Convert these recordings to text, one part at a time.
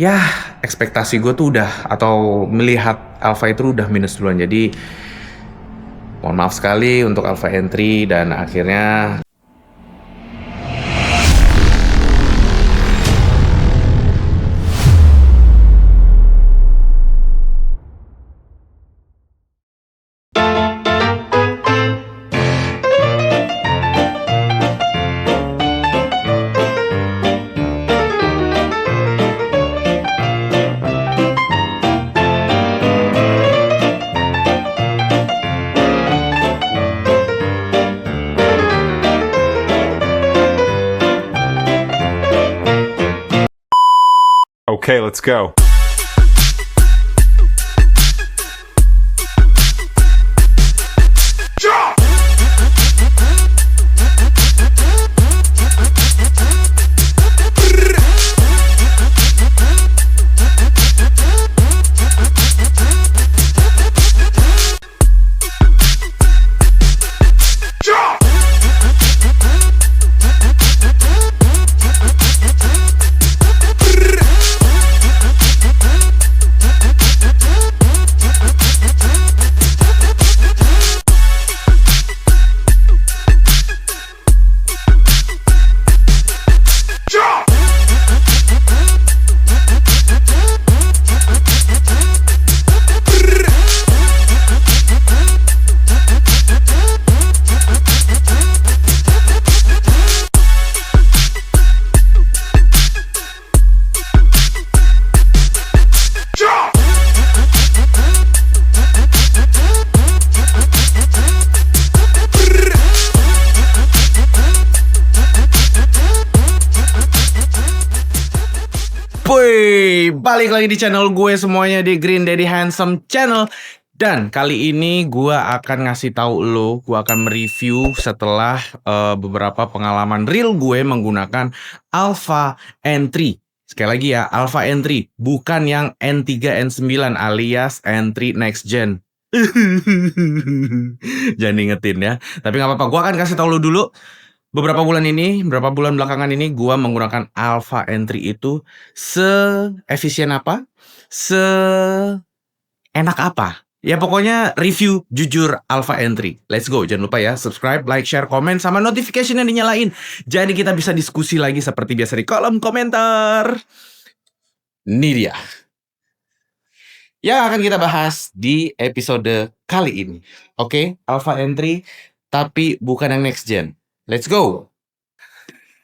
ya ekspektasi gue tuh udah atau melihat Alpha itu udah minus duluan. Jadi mohon maaf sekali untuk Alpha Entry dan akhirnya Okay, let's go. Woi, balik lagi di channel gue semuanya di Green Daddy Handsome Channel. Dan kali ini gue akan ngasih tahu lo, gue akan mereview setelah beberapa pengalaman real gue menggunakan Alpha N3. Sekali lagi ya, Alpha N3, bukan yang N3 N9 alias N3 Next Gen. Jangan diingetin ya. Tapi nggak apa-apa, gue akan kasih tahu lo dulu. Beberapa bulan belakangan ini gua menggunakan Alpha N3 itu se-efisien apa, se-enak apa. Ya pokoknya review jujur Alpha N3. Let's go, jangan lupa ya subscribe, like, share, komen, sama notification-nya dinyalain. Jadi kita bisa diskusi lagi seperti biasa di kolom komentar. Ini dia yang akan kita bahas di episode kali ini. Oke, Alpha N3 tapi bukan yang next gen. Let's go.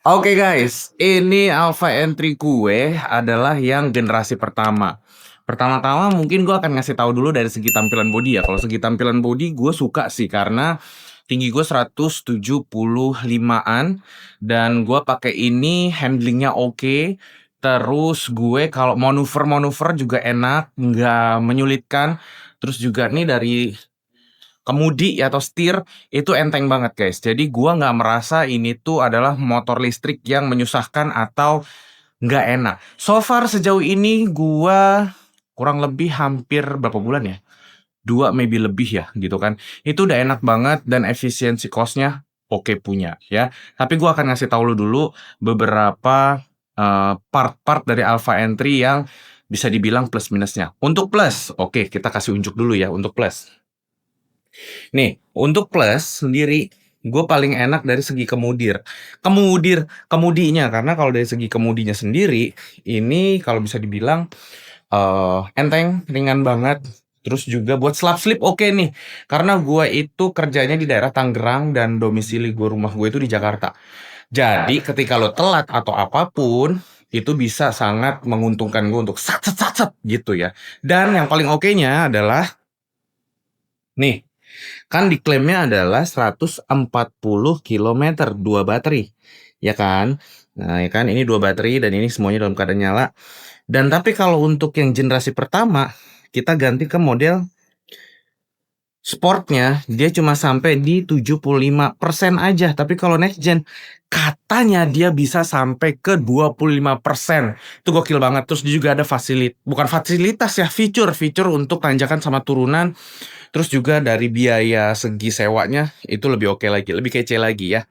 Oke guys, ini Alpha N3 gue adalah yang generasi pertama. Pertama-tama mungkin gue akan ngasih tahu dulu dari segi tampilan body ya. Kalau segi tampilan body gue suka sih karena tinggi gue 175-an dan gue pakai ini handlingnya oke. Terus gue kalau manuver juga enak, nggak menyulitkan. Terus juga nih dari kemudi atau setir itu enteng banget guys. Jadi gua nggak merasa ini tuh adalah motor listrik yang menyusahkan atau nggak enak. So far sejauh ini gua kurang lebih hampir berapa bulan ya? 2 maybe lebih ya gitu kan. Itu udah enak banget dan efisiensi cost-nya oke punya ya. Tapi gua akan ngasih tahu lu dulu beberapa part-part dari Alpha N3 yang bisa dibilang plus minusnya. Untuk plus, oke kita kasih unjuk dulu ya untuk plus. Nih, untuk plus sendiri, gue paling enak dari segi kemudinya, karena kalau dari segi kemudinya sendiri, ini kalau bisa dibilang enteng, ringan banget. Terus juga buat slap slip oke nih, karena gue itu kerjanya di daerah Tangerang dan domisili rumah gue itu di Jakarta. Jadi ketika lo telat atau apapun, itu bisa sangat menguntungkan gue untuk sat gitu ya. Dan yang paling oke-nya adalah nih, kan diklaimnya adalah 140 km 2 baterai, ya kan? Nah, ya kan ini 2 baterai dan ini semuanya dalam keadaan nyala. Dan tapi kalau untuk yang generasi pertama, kita ganti ke model sportnya, dia cuma sampai di 75% aja. Tapi kalau next gen, katanya dia bisa sampai ke 25%. Itu gokil banget. Terus juga ada bukan fasilitas ya, fitur untuk tanjakan sama turunan. Terus juga dari biaya segi sewanya itu lebih oke lagi, lebih kece lagi ya.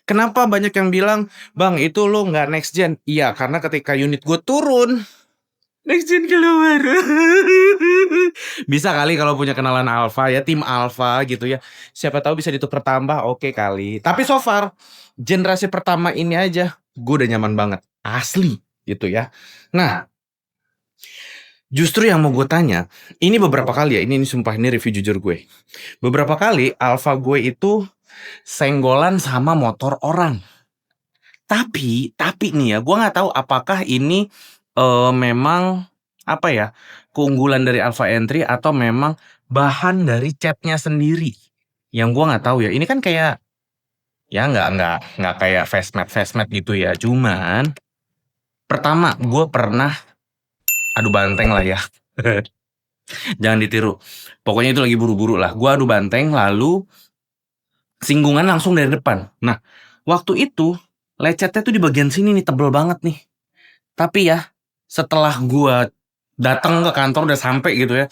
Kenapa banyak yang bilang, "Bang, itu lo nggak next gen?" Iya, karena ketika unit gue turun, Next gen keluar. Bisa kali kalau punya kenalan Alfa ya, tim Alfa gitu ya. Siapa tahu bisa ditukar tambah, oke kali. Tapi so far generasi pertama ini aja gue udah nyaman banget. Asli gitu ya. Nah, justru yang mau gue tanya, ini beberapa kali ya, ini sumpah ini review jujur gue. Beberapa kali Alfa gue itu senggolan sama motor orang. Tapi nih ya, gue nggak tahu apakah ini memang apa ya, keunggulan dari Alpha Entry atau memang bahan dari catnya sendiri. Yang gue nggak tahu ya. Ini kan kayak ya nggak kayak fast matte gitu ya. Cuman pertama gue pernah adu banteng lah ya. Jangan ditiru. Pokoknya itu lagi buru-buru lah. Gue adu banteng lalu singgungan langsung dari depan. Nah, waktu itu lecetnya tuh di bagian sini nih tebel banget nih. Tapi ya setelah gua datang ke kantor udah sampai gitu ya.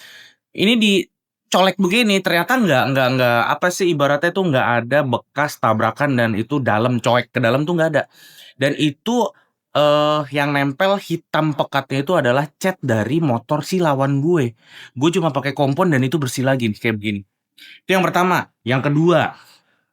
Ini dicolek begini ternyata nggak apa sih ibaratnya tuh nggak ada bekas tabrakan dan itu dalam coek ke dalam tuh nggak ada. Dan itu yang nempel hitam pekatnya itu adalah cat dari motor si lawan gue. Gue cuma pakai kompon dan itu bersih lagi kayak begini. Itu yang pertama. Yang kedua,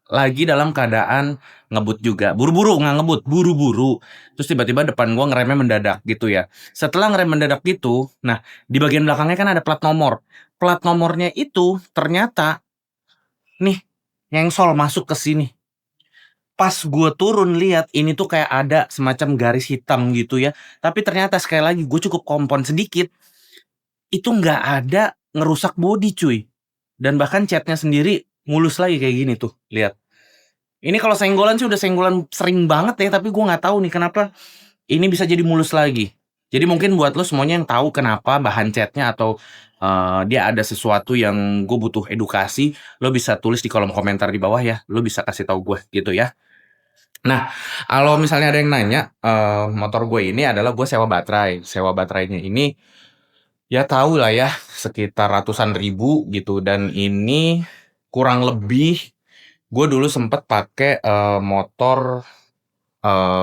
lagi dalam keadaan ngebut juga. Buru-buru, nggak ngebut, buru-buru. Terus tiba-tiba depan gua ngeremnya mendadak gitu ya. Setelah ngerem mendadak gitu, nah di bagian belakangnya kan ada plat nomor. Plat nomornya itu ternyata nih nyengsol masuk ke sini. Pas gua turun lihat ini tuh kayak ada semacam garis hitam gitu ya. Tapi ternyata sekali lagi gue cukup kompon sedikit. Itu nggak ada ngerusak bodi cuy. Dan bahkan catnya sendiri mulus lagi kayak gini tuh. Lihat. Ini kalau senggolan sih udah senggolan sering banget ya, tapi gue nggak tahu nih kenapa ini bisa jadi mulus lagi. Jadi mungkin buat lo semuanya yang tahu kenapa bahan catnya atau dia ada sesuatu yang gue butuh edukasi, lo bisa tulis di kolom komentar di bawah ya. Lo bisa kasih tahu gue gitu ya. Nah, kalau misalnya ada yang nanya, motor gue ini adalah gue sewa baterai. Sewa baterainya ini ya tahu lah ya sekitar ratusan ribu gitu dan ini kurang lebih gue dulu sempet pakai motor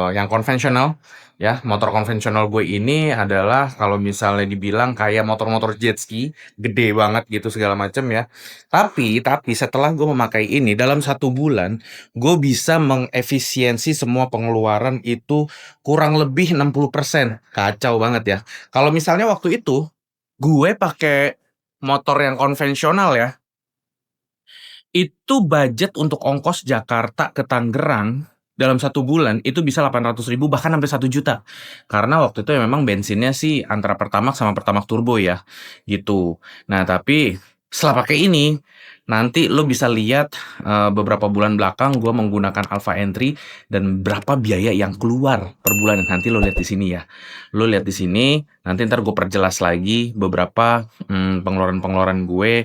yang konvensional ya. Motor konvensional gue ini adalah kalau misalnya dibilang kayak motor-motor jet ski, gede banget gitu segala macam ya. Tapi setelah gue memakai ini dalam 1 bulan, gue bisa mengefisiensi semua pengeluaran itu kurang lebih 60%. Kacau banget ya. Kalau misalnya waktu itu gue pakai motor yang konvensional ya, itu budget untuk ongkos Jakarta ke Tangerang dalam 1 bulan itu bisa 800.000 bahkan sampai 1 juta. Karena waktu itu ya memang bensinnya sih antara Pertamax sama Pertamax Turbo ya, gitu. Nah tapi setelah pakai ini, nanti lo bisa lihat beberapa bulan belakang gue menggunakan Alpha Entry dan berapa biaya yang keluar per bulan. Nanti lo lihat di sini ya. Lo lihat di sini, nanti ntar gue perjelas lagi beberapa pengeluaran-pengeluaran gue.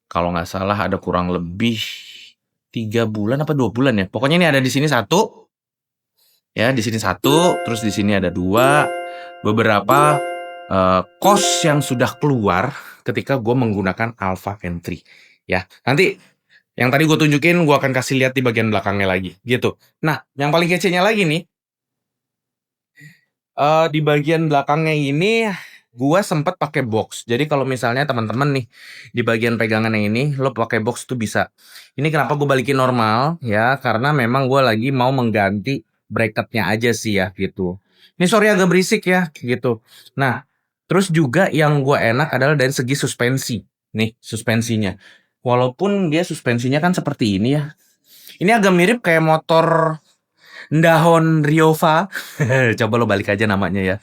Kalau nggak salah ada kurang lebih 3 bulan apa 2 bulan ya. Pokoknya ini ada di sini satu, ya di sini satu, terus di sini ada dua. Beberapa kos yang sudah keluar ketika gue menggunakan Alpha Entry. Ya, nanti yang tadi gue tunjukin gue akan kasih lihat di bagian belakangnya lagi, gitu. Nah, yang paling kecenya lagi nih, di bagian belakangnya ini gua sempet pakai box. Jadi kalau misalnya teman-teman nih di bagian pegangan yang ini lo pakai box tuh bisa. Ini kenapa gue balikin normal ya? Karena memang gue lagi mau mengganti bracketnya aja sih ya gitu. Ini sorry agak berisik ya gitu. Nah, terus juga yang gue enak adalah dari segi suspensi. Nih suspensinya. Walaupun dia suspensinya kan seperti ini ya. Ini agak mirip kayak motor Dahon Riova. Coba lo balik aja namanya ya.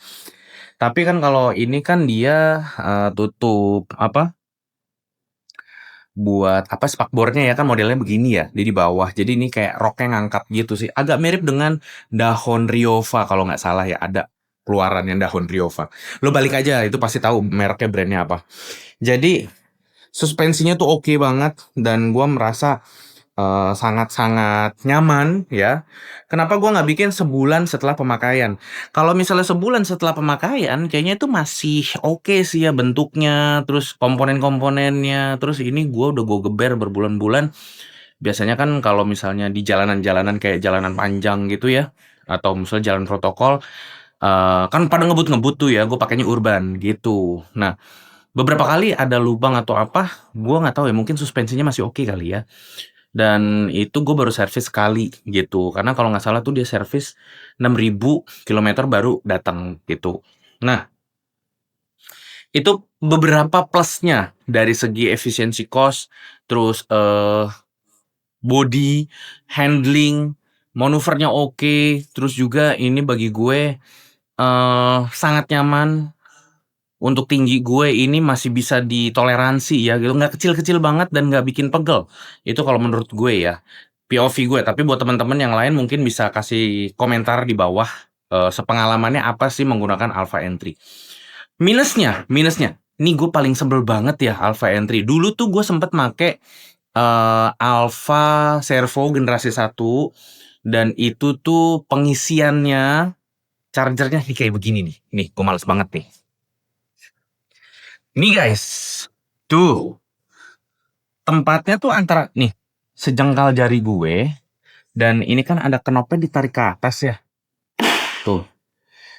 Tapi kan kalau ini kan dia tutup apa? Buat apa spakbornya ya kan modelnya begini ya, di bawah. Jadi ini kayak roknya ngangkat gitu sih. Agak mirip dengan Dahon Riova kalau nggak salah ya, ada keluaran yang Dahon Riova. Lo balik aja itu pasti tahu mereknya brandnya apa. Jadi suspensinya tuh oke banget dan gua merasa sangat-sangat nyaman ya. Kenapa gua nggak bikin sebulan setelah pemakaian? Kalau misalnya sebulan setelah pemakaian, kayaknya itu masih oke sih ya bentuknya, terus komponen-komponennya, terus ini gua geber berbulan-bulan. Biasanya kan kalau misalnya di jalanan-jalanan kayak jalanan panjang gitu ya, atau misalnya jalan protokol, kan pada ngebut-ngebut tuh ya, gue pakainya Urban gitu. Nah, beberapa kali ada lubang atau apa, gue nggak tahu ya, mungkin suspensinya masih oke kali ya. Dan itu gue baru servis sekali gitu, karena kalau nggak salah tuh dia servis 6.000 kilometer baru datang gitu. Nah, itu beberapa plusnya dari segi efisiensi cost, terus body, handling, manuvernya oke, terus juga ini bagi gue sangat nyaman. Untuk tinggi gue ini masih bisa ditoleransi ya gitu, nggak kecil-kecil banget dan nggak bikin pegel. Itu kalau menurut gue ya, POV gue. Tapi buat teman-teman yang lain mungkin bisa kasih komentar di bawah, sepengalamannya apa sih menggunakan Alpha Entry. Minusnya, ini gue paling sebel banget ya Alpha Entry. Dulu tuh gue sempet make Alpha Servo generasi 1 dan itu tuh pengisiannya, chargernya nih kayak begini nih. Nih, gue males banget nih. Nih guys, tuh tempatnya tuh antara nih sejengkal jari gue dan ini kan ada knopnya ditarik ke atas ya. Tuh.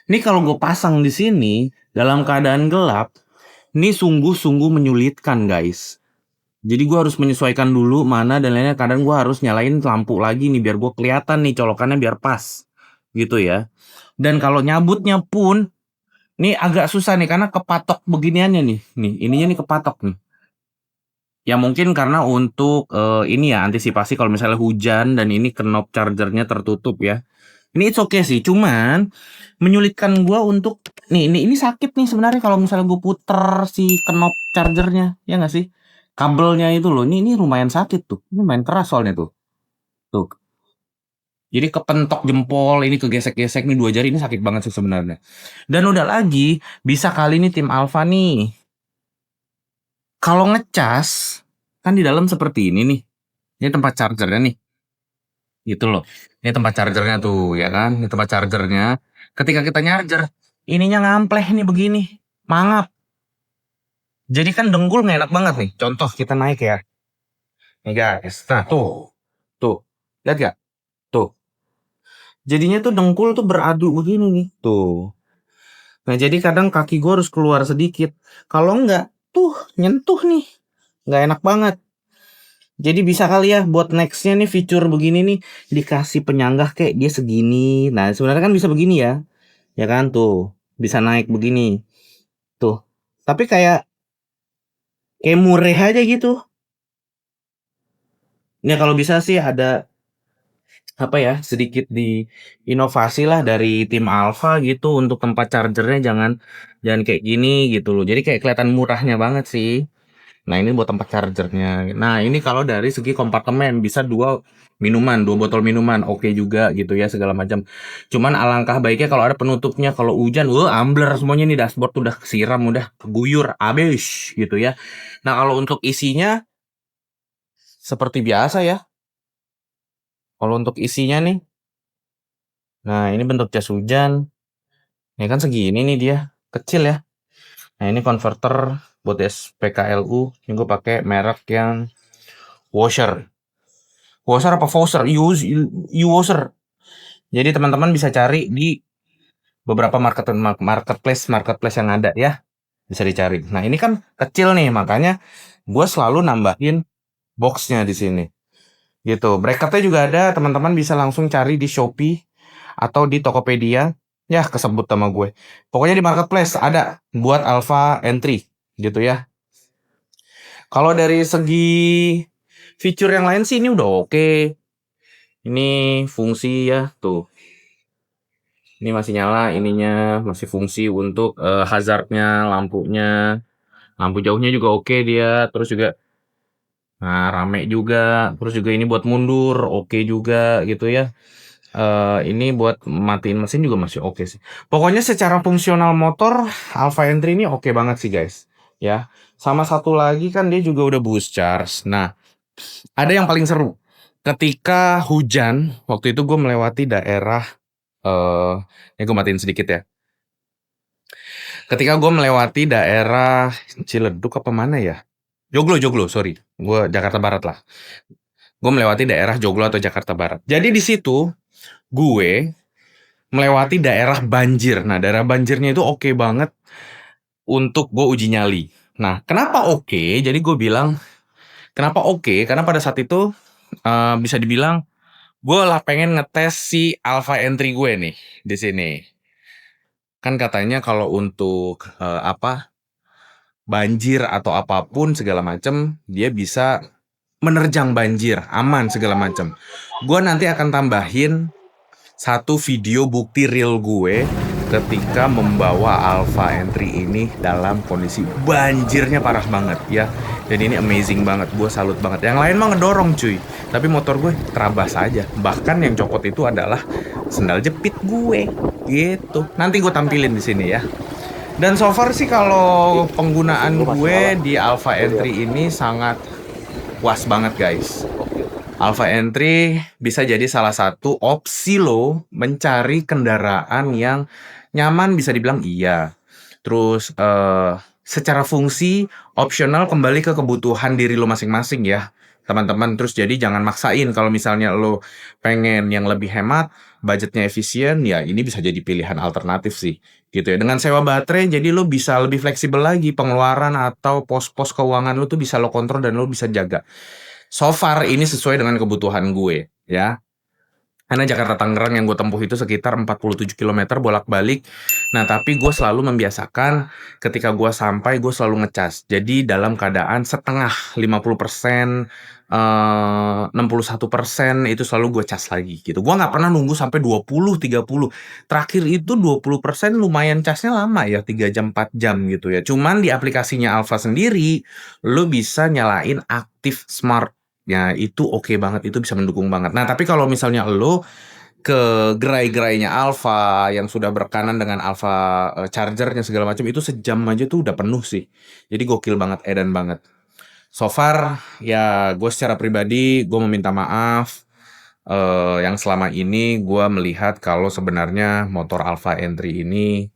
Ini kalau gue pasang di sini dalam keadaan gelap, ini sungguh-sungguh menyulitkan guys. Jadi gue harus menyesuaikan dulu mana dan lainnya. Kadang gue harus nyalain lampu lagi nih biar gue kelihatan nih colokannya biar pas gitu ya. Dan kalau nyabutnya pun nih agak susah nih karena kepatok beginiannya nih. Nih ininya nih kepatok nih. Ya mungkin karena untuk ini ya antisipasi kalau misalnya hujan dan ini knob chargernya tertutup ya. Ini it's okay sih, cuman menyulitkan gua untuk ini sakit nih sebenarnya kalau misalnya gue puter si knob chargernya, ya nggak sih? Kabelnya itu loh, ini lumayan sakit tuh. Ini lumayan keras soalnya tuh. Tuh. Jadi kepentok jempol, ini kegesek-gesek nih 2 jari, ini sakit banget sih sebenarnya. Dan udah lagi, bisa kali ini tim Alpha nih. Kalau ngecas kan di dalam seperti ini nih. Ini tempat chargernya nih. Gitu loh. Ini tempat chargernya tuh, ya kan? Ini tempat chargernya. Ketika kita charger, ininya ngampleh nih begini. Mangap. Jadi kan dengkul nggak enak banget nih. Contoh kita naik ya. Nih guys. Nah tuh. Tuh. Lihat gak? Tuh. Jadinya tuh dengkul tuh beradu begini nih. Tuh. Nah jadi kadang kaki gue harus keluar sedikit. Kalau enggak, tuh nyentuh nih. Nggak enak banget. Jadi bisa kali ya buat nextnya nih fitur begini nih. Dikasih penyanggah kayak dia segini. Nah sebenarnya kan bisa begini ya. Ya kan tuh. Bisa naik begini. Tuh. Tapi kayak mureh aja gitu. Ya kalau bisa sih ada apa ya sedikit di inovasi lah dari tim Alpha gitu untuk tempat chargernya jangan kayak gini gitu loh. Jadi kayak kelihatan murahnya banget sih. Nah ini buat tempat chargernya. Nah ini kalau dari segi kompartemen bisa dua botol minuman, oke juga gitu ya segala macam. Cuman alangkah baiknya kalau ada penutupnya. Kalau hujan, ambler semuanya nih dashboard udah kesiram, udah keguyur, abis gitu ya. Nah kalau untuk isinya seperti biasa ya. Kalau untuk isinya nih, nah ini bentuk jas hujan. Ini kan segini nih dia, kecil ya. Nah ini konverter buat SPKLU. Ini gue pakai merek yang washer. Washer apa Fauser? Washer. Jadi teman-teman bisa cari di beberapa marketplace yang ada ya. Bisa dicari. Nah ini kan kecil nih, makanya gue selalu nambahin boxnya di sini. Gitu. Bracketnya juga ada, teman-teman bisa langsung cari di Shopee atau di Tokopedia. Ya kesebut sama gue. Pokoknya di marketplace ada buat Alpha Entry gitu ya. Kalau dari segi fitur yang lain sih ini udah oke. Ini fungsi ya tuh. Ini masih nyala, ininya masih fungsi untuk hazardnya, lampunya, lampu jauhnya juga oke dia. Terus juga, nah rame juga. Terus juga ini buat mundur, oke juga gitu ya. Ini buat matiin mesin juga masih oke sih. Pokoknya secara fungsional motor Alpha Entry ini oke banget sih guys. Ya, sama satu lagi kan dia juga udah boost charge. Nah, ada yang paling seru. Ketika hujan, waktu itu gue melewati daerah ini gue matiin sedikit ya. Ketika gue melewati daerah Ciledug apa mana ya? Joglo, sorry. Gue Jakarta Barat lah. Gue melewati daerah Joglo atau Jakarta Barat. Jadi di situ gue melewati daerah banjir. Nah, daerah banjirnya itu oke banget untuk gue uji nyali. Nah, kenapa oke? Jadi gue bilang, kenapa oke? Karena pada saat itu bisa dibilang gue lah pengen ngetes si Alpha Entry gue nih di sini. Kan katanya kalau untuk banjir atau apapun segala macem, dia bisa menerjang banjir, aman segala macem. Gue nanti akan tambahin satu video bukti real gue ketika membawa Alpha Entry ini dalam kondisi banjirnya parah banget ya. Dan ini amazing banget, gue salut banget. Yang lain mah ngedorong cuy, tapi motor gue terabas aja. Bahkan yang copot itu adalah sendal jepit gue gitu. Nanti gue tampilin di sini ya. Dan so far sih kalau penggunaan gue di Alpha Entry ini sangat puas banget guys. Alpha Entry bisa jadi salah satu opsi lo mencari kendaraan yang nyaman, bisa dibilang iya. Terus secara fungsi opsional kembali ke kebutuhan diri lo masing-masing ya teman-teman. Terus jadi jangan maksain kalau misalnya lo pengen yang lebih hemat, budgetnya efisien, ya ini bisa jadi pilihan alternatif sih gitu ya. Dengan sewa baterai jadi lo bisa lebih fleksibel lagi pengeluaran atau pos-pos keuangan lo tuh bisa lo kontrol dan lo bisa jaga. So far ini sesuai dengan kebutuhan gue ya. Karena Jakarta Tangerang yang gue tempuh itu sekitar 47 km bolak-balik. Nah, tapi gue selalu membiasakan ketika gue sampai gue selalu ngecas. Jadi dalam keadaan setengah 50%, 61% itu selalu gue cas lagi gitu. Gue nggak pernah nunggu sampai 20, 30. Terakhir itu 20% lumayan casnya lama ya, 3 jam, 4 jam gitu ya. Cuman di aplikasinya Alpha sendiri, lo bisa nyalain aktif smart. Ya itu oke banget, itu bisa mendukung banget. Nah tapi kalau misalnya lo ke gerai-gerainya Alpha yang sudah berkanan dengan Alpha chargernya segala macam, itu sejam aja tuh udah penuh sih. Jadi gokil banget, edan banget. So far ya gue secara pribadi gue meminta maaf yang selama ini gue melihat kalau sebenarnya motor Alpha Entry ini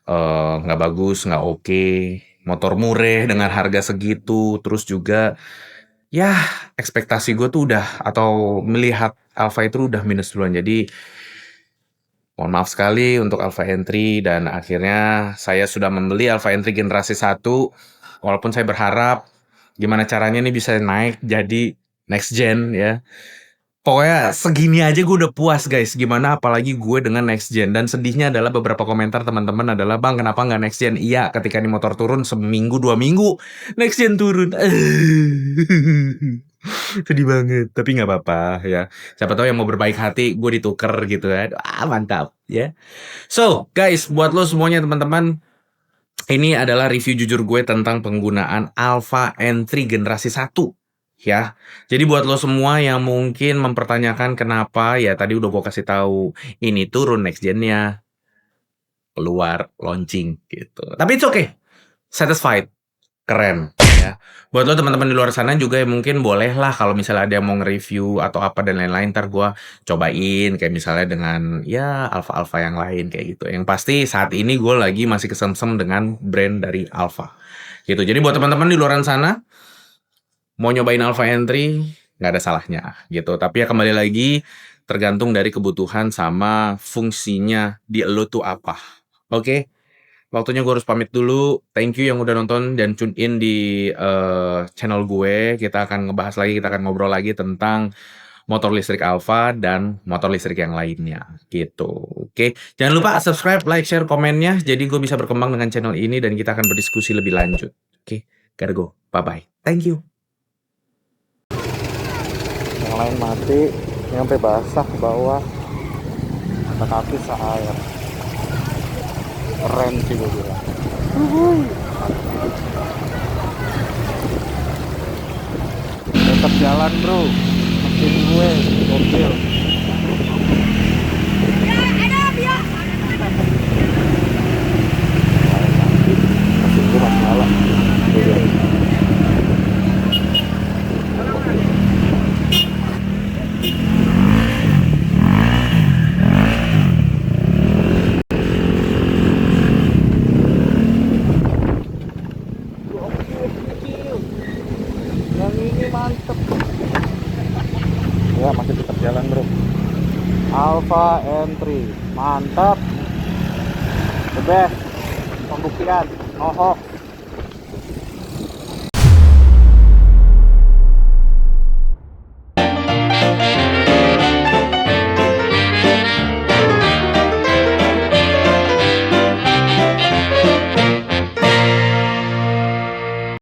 nggak bagus, nggak oke. Motor murah dengan harga segitu, terus juga ya ekspektasi gue tuh udah, atau melihat Alpha itu udah minus duluan. Jadi mohon maaf sekali untuk Alpha Entry, dan akhirnya saya sudah membeli Alpha Entry generasi 1. Walaupun saya berharap gimana caranya nih bisa naik jadi next gen ya. Pokoknya segini aja gue udah puas guys. Gimana apalagi gue dengan next gen. Dan sedihnya adalah beberapa komentar teman-teman adalah, "Bang, kenapa nggak next gen?" Iya, ketika ini motor turun seminggu 2 minggu next gen turun. Sedih banget. Tapi nggak apa-apa ya. Siapa tahu yang mau berbaik hati gue dituker gitu kan. Mantap ya. So guys, buat lo semuanya teman-teman, ini adalah review jujur gue tentang penggunaan Alpha Entry generasi 1. Ya, jadi buat lo semua yang mungkin mempertanyakan kenapa, ya tadi udah gue kasih tahu ini turun next gen-nya, keluar launching gitu. Tapi it's okay, satisfied, keren ya. Buat lo teman-teman di luar sana juga ya mungkin boleh lah kalau misalnya ada yang mau nge-review atau apa dan lain-lain, ntar gue cobain kayak misalnya dengan ya Alpha yang lain kayak gitu. Yang pasti saat ini gue lagi masih kesemsem dengan brand dari Alpha gitu. Jadi buat teman-teman di luar sana mau nyobain Alpha Entry, nggak ada salahnya gitu. Tapi ya kembali lagi tergantung dari kebutuhan sama fungsinya di lo tuh apa. Oke, waktunya gue harus pamit dulu. Thank you yang udah nonton dan tune in di channel gue. Kita akan ngebahas lagi, kita akan ngobrol lagi tentang motor listrik Alpha dan motor listrik yang lainnya gitu. Oke, jangan lupa subscribe, like, share, komennya. Jadi gue bisa berkembang dengan channel ini dan kita akan berdiskusi lebih lanjut. Oke, gotta go. Bye-bye. Thank you. Yang lain mati, ini sampai basah ke bawah, mata kaki seair. Keren sih gue bilang. Tetap jalan bro, mesin gue gokil. Mesin gue masih nyala. Yang ini mantep. Ya masih tetap jalan bro. Alpha Entry Mantap. The best. Pembuktian. No hoax.